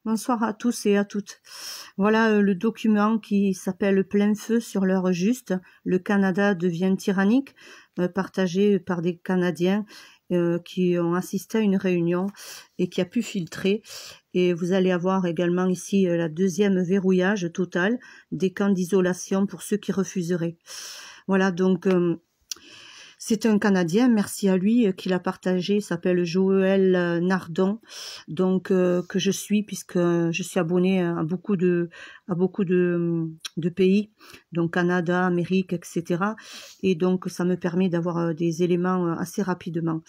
Bonsoir à tous et à toutes. Voilà le document qui s'appelle Plein feu sur l'heure juste. Le Canada devient tyrannique, partagé par des Canadiens qui ont assisté à une réunion et qui a pu filtrer. Et vous allez avoir également ici la deuxième verrouillage total des camps d'isolation pour ceux qui refuseraient. Voilà, donc c'est un Canadien, merci à lui, qui l'a partagé, il s'appelle Joël Nardon, donc que je suis, puisque je suis abonnée à beaucoup de pays, donc Canada, Amérique, etc. Et donc ça me permet d'avoir des éléments assez rapidement.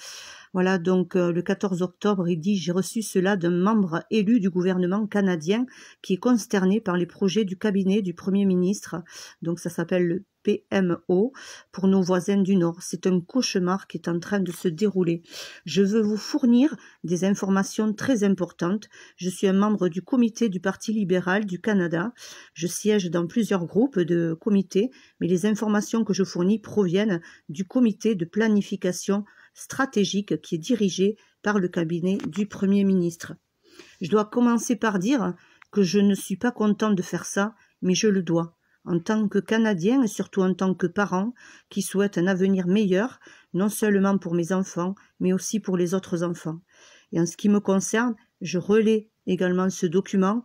Voilà, donc le 14 octobre, il dit « J'ai reçu cela d'un membre élu du gouvernement canadien qui est consterné par les projets du cabinet du Premier ministre. » Donc ça s'appelle le PMO pour nos voisins du Nord. C'est un cauchemar qui est en train de se dérouler. Je veux vous fournir des informations très importantes. Je suis un membre du comité du Parti libéral du Canada. Je siège dans plusieurs groupes de comités, mais les informations que je fournis proviennent du comité de planification stratégique qui est dirigé par le cabinet du Premier ministre. Je dois commencer par dire que je ne suis pas content de faire ça, mais je le dois. En tant que Canadien et surtout en tant que parent qui souhaite un avenir meilleur, non seulement pour mes enfants, mais aussi pour les autres enfants. Et en ce qui me concerne, je relais également ce document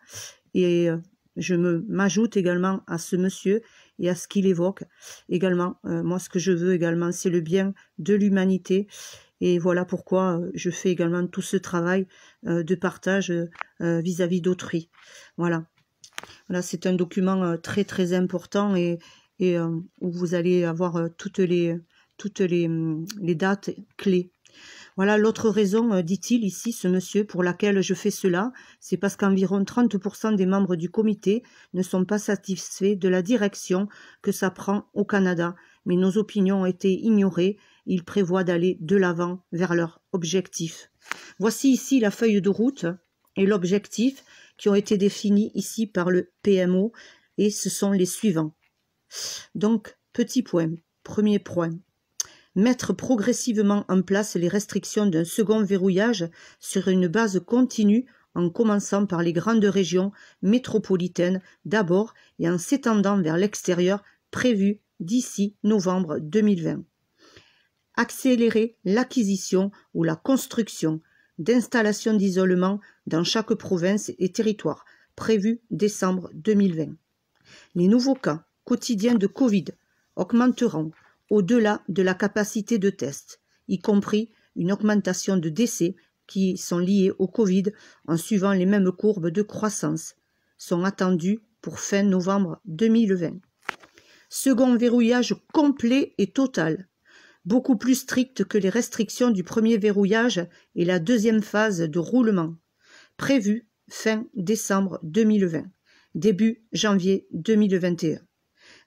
et je m'ajoute également à ce monsieur et à ce qu'il évoque également. Moi, ce que je veux également, c'est le bien de l'humanité. Et voilà pourquoi je fais également tout ce travail de partage vis-à-vis d'autrui. Voilà. Voilà, c'est un document très très important et où vous allez avoir toutes les dates clés. Voilà l'autre raison, dit-il ici, ce monsieur, pour laquelle je fais cela, c'est parce qu'environ 30% des membres du comité ne sont pas satisfaits de la direction que ça prend au Canada. Mais nos opinions ont été ignorées, ils prévoient d'aller de l'avant vers leur objectif. Voici ici la feuille de route et l'objectif qui ont été définis ici par le PMO et ce sont les suivants. Donc, petit point, premier point. Mettre progressivement en place les restrictions d'un second verrouillage sur une base continue en commençant par les grandes régions métropolitaines d'abord et en s'étendant vers l'extérieur prévu d'ici novembre 2020. Accélérer l'acquisition ou la construction d'installations d'isolement dans chaque province et territoire prévu décembre 2020. Les nouveaux cas quotidiens de Covid augmenteront au-delà de la capacité de test, y compris une augmentation de décès qui sont liés au Covid en suivant les mêmes courbes de croissance, sont attendus pour fin novembre 2020. Second verrouillage complet et total, beaucoup plus strict que les restrictions du premier verrouillage et la deuxième phase de roulement, prévue fin décembre 2020, début janvier 2021.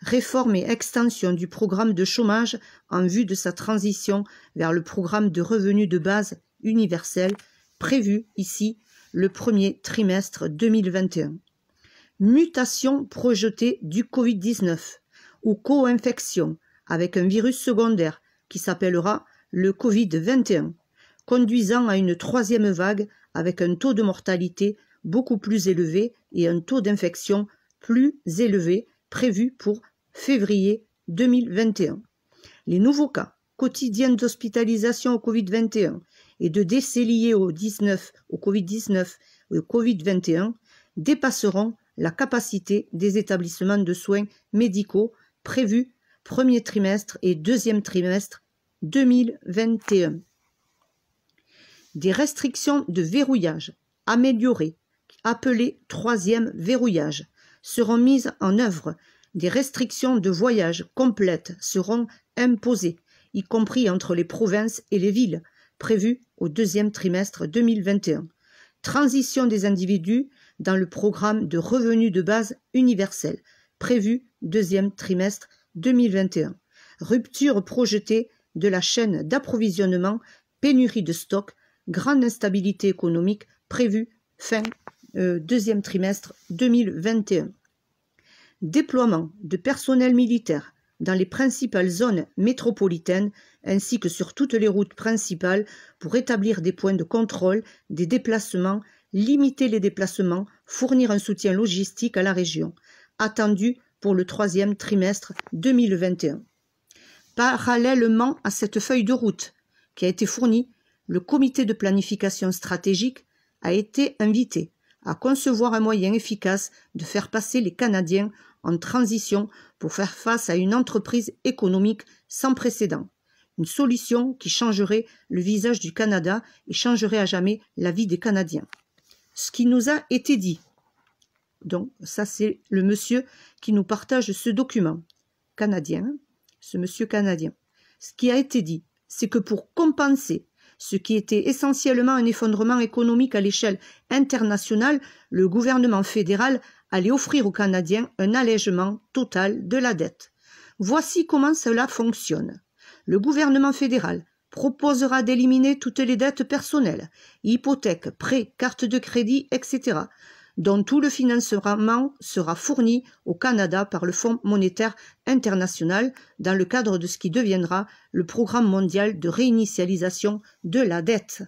Réforme et extension du programme de chômage en vue de sa transition vers le programme de revenus de base universel prévu ici le premier trimestre 2021. Mutation projetée du Covid-19 ou co-infection avec un virus secondaire qui s'appellera le Covid-21, conduisant à une troisième vague avec un taux de mortalité beaucoup plus élevé et un taux d'infection plus élevé prévu pour février 2021. Les nouveaux cas quotidiens d'hospitalisation au Covid-21 et de décès liés au Covid-19 et au Covid-21 dépasseront la capacité des établissements de soins médicaux prévus premier trimestre et deuxième trimestre 2021. Des restrictions de verrouillage améliorées, appelées troisième verrouillage, seront mises en œuvre. Des restrictions de voyage complètes seront imposées, y compris entre les provinces et les villes, prévues au deuxième trimestre 2021. Transition des individus dans le programme de revenus de base universel, prévu deuxième trimestre 2021. Rupture projetée de la chaîne d'approvisionnement, pénurie de stock, grande instabilité économique, prévue fin deuxième trimestre 2021. Déploiement de personnel militaire dans les principales zones métropolitaines ainsi que sur toutes les routes principales pour établir des points de contrôle des déplacements, limiter les déplacements, fournir un soutien logistique à la région, attendu pour le 3e trimestre 2021. Parallèlement à cette feuille de route qui a été fournie, le comité de planification stratégique a été invité à concevoir un moyen efficace de faire passer les Canadiens en transition pour faire face à une entreprise économique sans précédent. Une solution qui changerait le visage du Canada et changerait à jamais la vie des Canadiens. Ce qui nous a été dit. Donc ça c'est le monsieur qui nous partage ce document canadien, ce monsieur canadien. Ce qui a été dit, c'est que pour compenser ce qui était essentiellement un effondrement économique à l'échelle internationale, le gouvernement fédéral allait offrir aux Canadiens un allègement total de la dette. Voici comment cela fonctionne. Le gouvernement fédéral proposera d'éliminer toutes les dettes personnelles, hypothèques, prêts, cartes de crédit, etc., dont tout le financement sera fourni au Canada par le Fonds monétaire international dans le cadre de ce qui deviendra le Programme mondial de réinitialisation de la dette.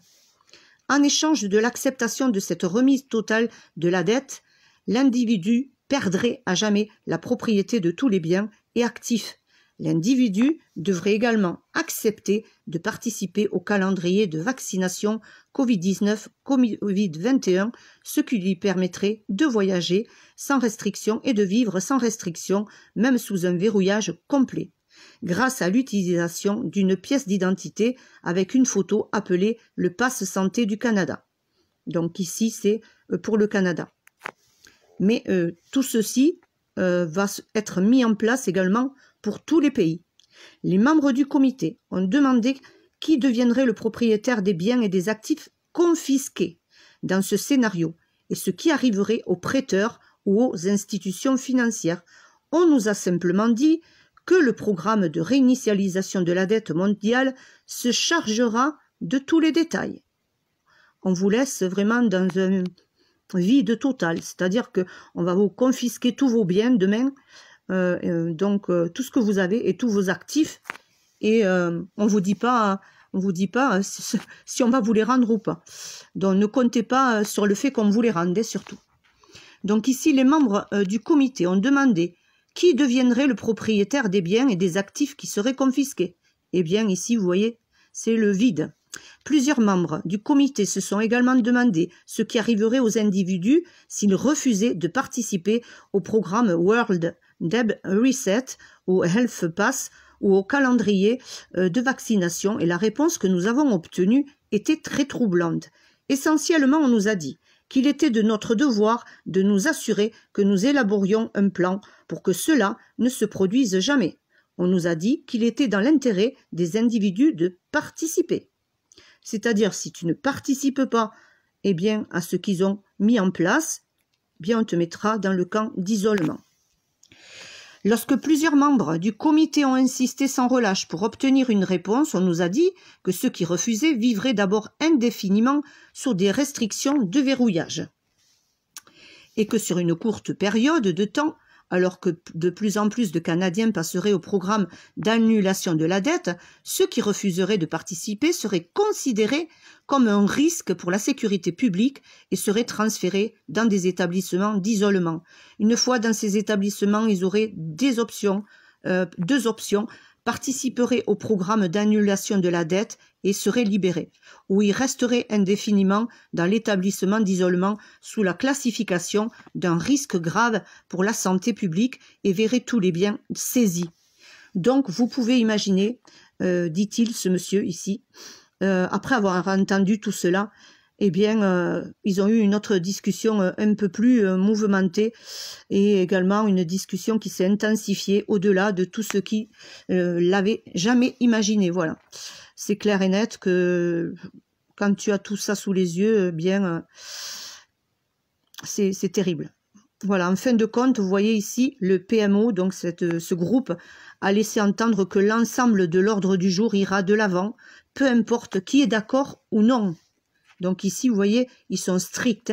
En échange de l'acceptation de cette remise totale de la dette, l'individu perdrait à jamais la propriété de tous les biens et actifs. L'individu devrait également accepter de participer au calendrier de vaccination Covid-19, Covid-21, ce qui lui permettrait de voyager sans restriction et de vivre sans restriction, même sous un verrouillage complet, grâce à l'utilisation d'une pièce d'identité avec une photo appelée le Pass Santé du Canada. Donc ici, c'est pour le Canada. Mais tout ceci va être mis en place également pour tous les pays. Les membres du comité ont demandé qui deviendrait le propriétaire des biens et des actifs confisqués dans ce scénario et ce qui arriverait aux prêteurs ou aux institutions financières. On nous a simplement dit que le programme de réinitialisation de la dette mondiale se chargera de tous les détails. On vous laisse vraiment dans un vide total, c'est-à-dire qu'on va vous confisquer tous vos biens demain, donc tout ce que vous avez et tous vos actifs, et on vous dit pas si on va vous les rendre ou pas. Donc ne comptez pas sur le fait qu'on vous les rende, surtout. Donc ici, les membres du comité ont demandé qui deviendrait le propriétaire des biens et des actifs qui seraient confisqués. Eh bien ici, vous voyez, c'est le vide. Plusieurs membres du comité se sont également demandé ce qui arriverait aux individus s'ils refusaient de participer au programme World Debt Reset, au Health Pass ou au calendrier de vaccination, et la réponse que nous avons obtenue était très troublante. Essentiellement, on nous a dit qu'il était de notre devoir de nous assurer que nous élaborions un plan pour que cela ne se produise jamais. On nous a dit qu'il était dans l'intérêt des individus de participer. C'est-à-dire, si tu ne participes pas à ce qu'ils ont mis en place, on te mettra dans le camp d'isolement. Lorsque plusieurs membres du comité ont insisté sans relâche pour obtenir une réponse, on nous a dit que ceux qui refusaient vivraient d'abord indéfiniment sous des restrictions de verrouillage. Et que sur une courte période de temps, alors que de plus en plus de Canadiens passeraient au programme d'annulation de la dette, ceux qui refuseraient de participer seraient considérés comme un risque pour la sécurité publique et seraient transférés dans des établissements d'isolement. Une fois dans ces établissements, ils auraient deux options, participeraient au programme d'annulation de la dette et seraient libérés, ou ils resteraient indéfiniment dans l'établissement d'isolement sous la classification d'un risque grave pour la santé publique et verraient tous les biens saisis. Donc vous pouvez imaginer, dit-il ce monsieur ici, après avoir entendu tout cela, ils ont eu une autre discussion un peu plus mouvementée et également une discussion qui s'est intensifiée au-delà de tout ce qui l'avait jamais imaginé. Voilà, c'est clair et net que quand tu as tout ça sous les yeux, c'est terrible. Voilà, en fin de compte, vous voyez ici le PMO, donc ce groupe, a laissé entendre que l'ensemble de l'ordre du jour ira de l'avant, peu importe qui est d'accord ou non. Donc ici, vous voyez, ils sont stricts,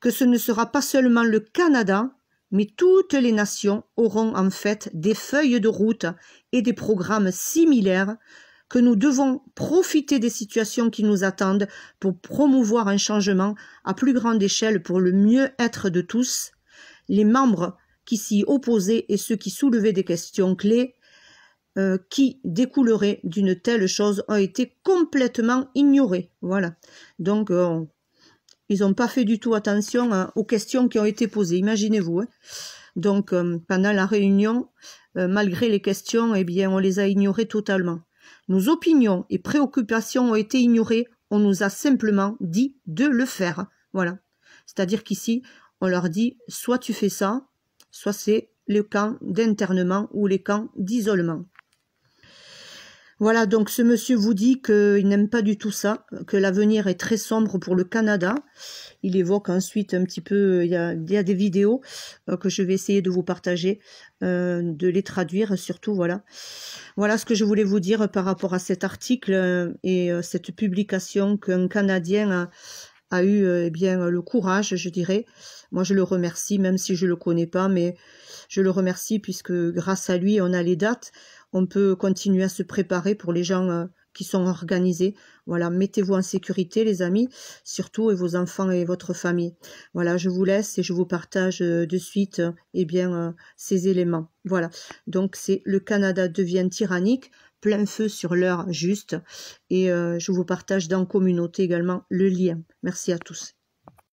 que ce ne sera pas seulement le Canada, mais toutes les nations auront en fait des feuilles de route et des programmes similaires que nous devons profiter des situations qui nous attendent pour promouvoir un changement à plus grande échelle pour le mieux-être de tous. Les membres qui s'y opposaient et ceux qui soulevaient des questions clés qui découleraient d'une telle chose ont été complètement ignorés. Voilà. Donc, ils n'ont pas fait du tout attention aux questions qui ont été posées, imaginez-vous. Hein. Donc, pendant la réunion, malgré les questions, eh bien, on les a ignorées totalement. Nos opinions et préoccupations ont été ignorées, on nous a simplement dit de le faire. Voilà. C'est-à-dire qu'ici, on leur dit, soit tu fais ça, soit c'est les camps d'internement ou les camps d'isolement. Voilà, donc ce monsieur vous dit qu'il n'aime pas du tout ça, que l'avenir est très sombre pour le Canada. Il évoque ensuite un petit peu, il y a des vidéos que je vais essayer de vous partager, de les traduire surtout, voilà. Voilà ce que je voulais vous dire par rapport à cet article et cette publication qu'un Canadien a eu eh bien, le courage, je dirais. Moi, je le remercie, même si je ne le connais pas, mais je le remercie puisque grâce à lui, on a les dates. On peut continuer à se préparer pour les gens qui sont organisés. Voilà, mettez-vous en sécurité, les amis, surtout, et vos enfants et votre famille. Voilà, je vous laisse et je vous partage de suite eh bien, ces éléments. Voilà, donc c'est le Canada devient tyrannique, plein feu sur l'heure juste. Et je vous partage dans Communauté également le lien. Merci à tous.